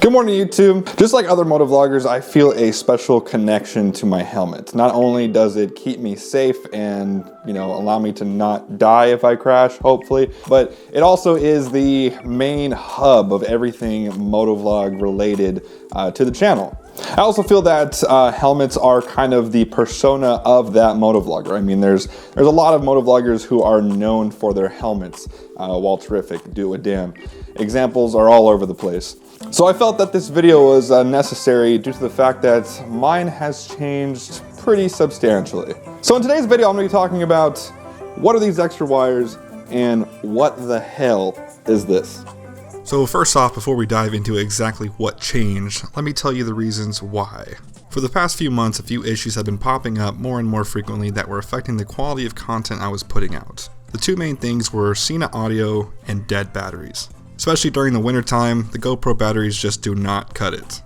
Good morning, YouTube. Just like other motovloggers, I feel a special connection to my helmet. Not only does it keep me safe and, allow me to not die if I crash, hopefully, but it also is the main hub of everything motovlog related to the channel. I also feel that helmets are kind of the persona of that motovlogger. I mean, there's a lot of motovloggers who are known for their helmets. While terrific, do a damn. Examples are all over the place. So I felt that this video was necessary due to the fact that mine has changed pretty substantially. So in today's video, I'm going to be talking about what are these extra wires and what the hell is this? So first off, before we dive into exactly what changed, let me tell you the reasons why. For the past few months, a few issues have been popping up more and more frequently that were affecting the quality of content I was putting out. The two main things were SENA audio and dead batteries. Especially during the winter time, the GoPro batteries just do not cut it.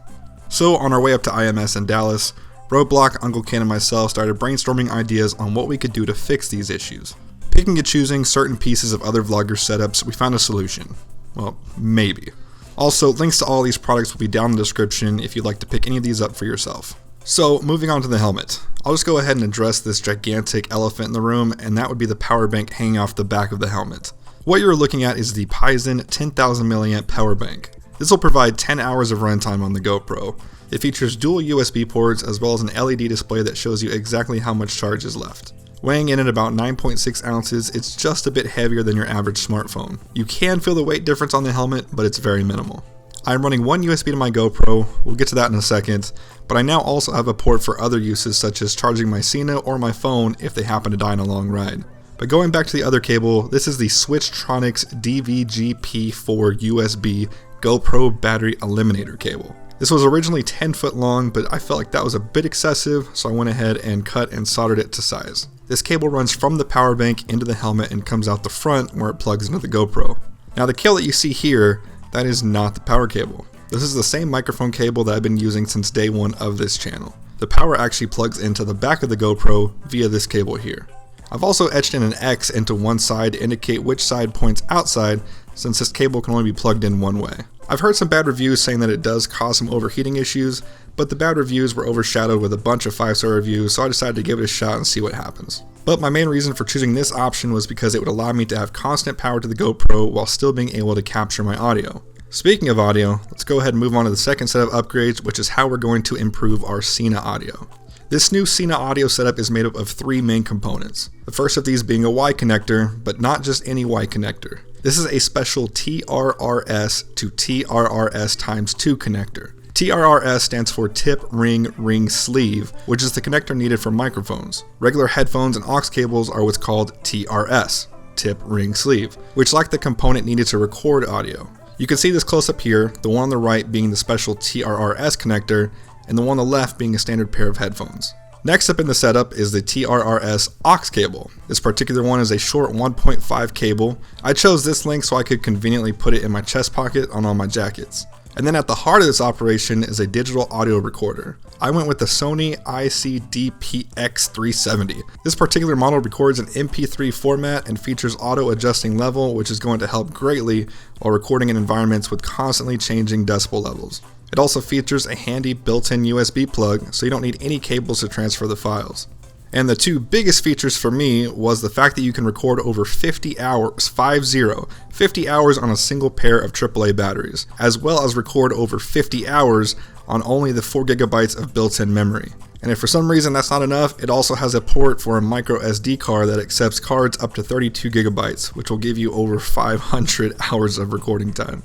So on our way up to IMS in Dallas, Roadblock, Uncle Ken, and myself started brainstorming ideas on what we could do to fix these issues. Picking and choosing certain pieces of other vlogger setups, we found a solution. Well, maybe. Also, links to all these products will be down in the description if you'd like to pick any of these up for yourself. So, moving on to the helmet. I'll just go ahead and address this gigantic elephant in the room, and that would be the power bank hanging off the back of the helmet. What you're looking at is the Paizen 10,000 mAh power bank. This will provide 10 hours of runtime on the GoPro. It features dual USB ports as well as an LED display that shows you exactly how much charge is left. Weighing in at about 9.6 ounces, it's just a bit heavier than your average smartphone. You can feel the weight difference on the helmet, but it's very minimal. I'm running one USB to my GoPro, we'll get to that in a second, but I now also have a port for other uses such as charging my SENA or my phone if they happen to die on a long ride. But going back to the other cable, this is the Switchtronics DVGP4 USB GoPro battery eliminator cable. This was originally 10 foot long, but I felt like that was a bit excessive, so I went ahead and cut and soldered it to size. This cable runs from the power bank into the helmet and comes out the front where it plugs into the GoPro. Now the cable that you see here, that is not the power cable. This is the same microphone cable that I've been using since day one of this channel. The power actually plugs into the back of the GoPro via this cable here. I've also etched in an X into one side to indicate which side points outside, since this cable can only be plugged in one way. I've heard some bad reviews saying that it does cause some overheating issues, but the bad reviews were overshadowed with a bunch of 5-star reviews, so I decided to give it a shot and see what happens. But my main reason for choosing this option was because it would allow me to have constant power to the GoPro while still being able to capture my audio. Speaking of audio, let's go ahead and move on to the second set of upgrades, which is how we're going to improve our SENA audio. This new SENA audio setup is made up of three main components. The first of these being a Y connector, but not just any Y connector. This is a special TRRS to TRRS times 2 connector. TRRS stands for tip, ring, sleeve, which is the connector needed for microphones. Regular headphones and aux cables are what's called TRS, tip, ring, sleeve, which lack the component needed to record audio. You can see this close up here, the one on the right being the special TRRS connector, and the one on the left being a standard pair of headphones. Next up in the setup is the TRRS aux cable. This particular one is a short 1.5 cable. I chose this length so I could conveniently put it in my chest pocket on all my jackets. And then at the heart of this operation is a digital audio recorder. I went with the Sony IC-DPX370. This particular model records in MP3 format and features auto adjusting level, which is going to help greatly while recording in environments with constantly changing decibel levels. It also features a handy built-in USB plug, so you don't need any cables to transfer the files. And the two biggest features for me was the fact that you can record over 50 hours, 50 hours on a single pair of AAA batteries, as well as record over 50 hours on only the 4 GB of built-in memory. And if for some reason that's not enough, it also has a port for a micro SD card that accepts cards up to 32 GB, which will give you over 500 hours of recording time.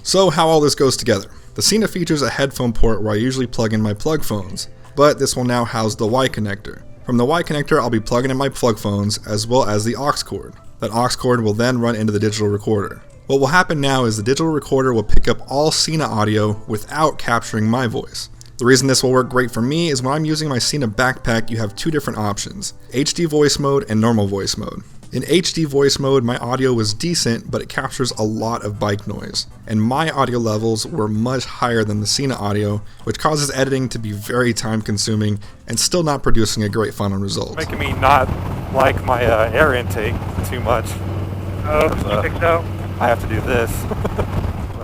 So how all this goes together. The SENA features a headphone port where I usually plug in my plug phones, but this will now house the Y connector. From the Y connector, I'll be plugging in my plug phones as well as the aux cord. That aux cord will then run into the digital recorder. What will happen now is the digital recorder will pick up all SENA audio without capturing my voice. The reason this will work great for me is when I'm using my SENA backpack, you have two different options, HD voice mode and normal voice mode. In HD voice mode, my audio was decent, but it captures a lot of bike noise. And my audio levels were much higher than the SENA audio, which causes editing to be very time consuming and still not producing a great final result. Making me not like my air intake too much. Oh, you think so? I have to do this.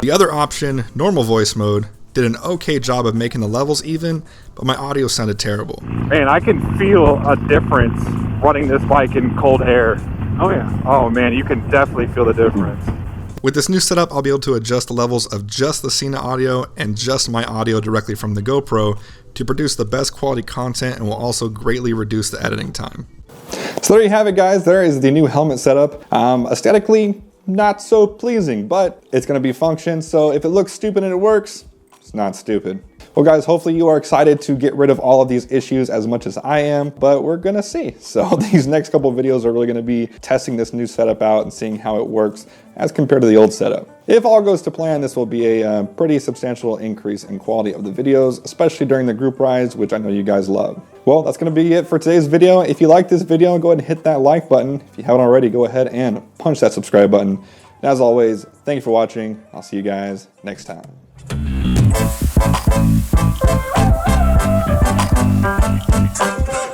The other option, normal voice mode, did an okay job of making the levels even, but my audio sounded terrible. Man, I can feel a difference running this bike in cold air. Oh yeah. Oh man, you can definitely feel the difference. With this new setup, I'll be able to adjust the levels of just the SENA audio and just my audio directly from the GoPro to produce the best quality content, and will also greatly reduce the editing time. So there you have it, guys. There is the new helmet setup. Aesthetically, not so pleasing, but it's going to be function. So if it looks stupid and it works, it's not stupid. Well, guys, hopefully you are excited to get rid of all of these issues as much as I am, but we're gonna see. So these next couple of videos are really gonna be testing this new setup out and seeing how it works as compared to the old setup. If all goes to plan, this will be a pretty substantial increase in quality of the videos, especially during the group rides, which I know you guys love. Well, that's gonna be it for today's video. If you like this video, go ahead and hit that like button. If you haven't already, go ahead and punch that subscribe button. And as always, thank you for watching. I'll see you guys next time. Thank you.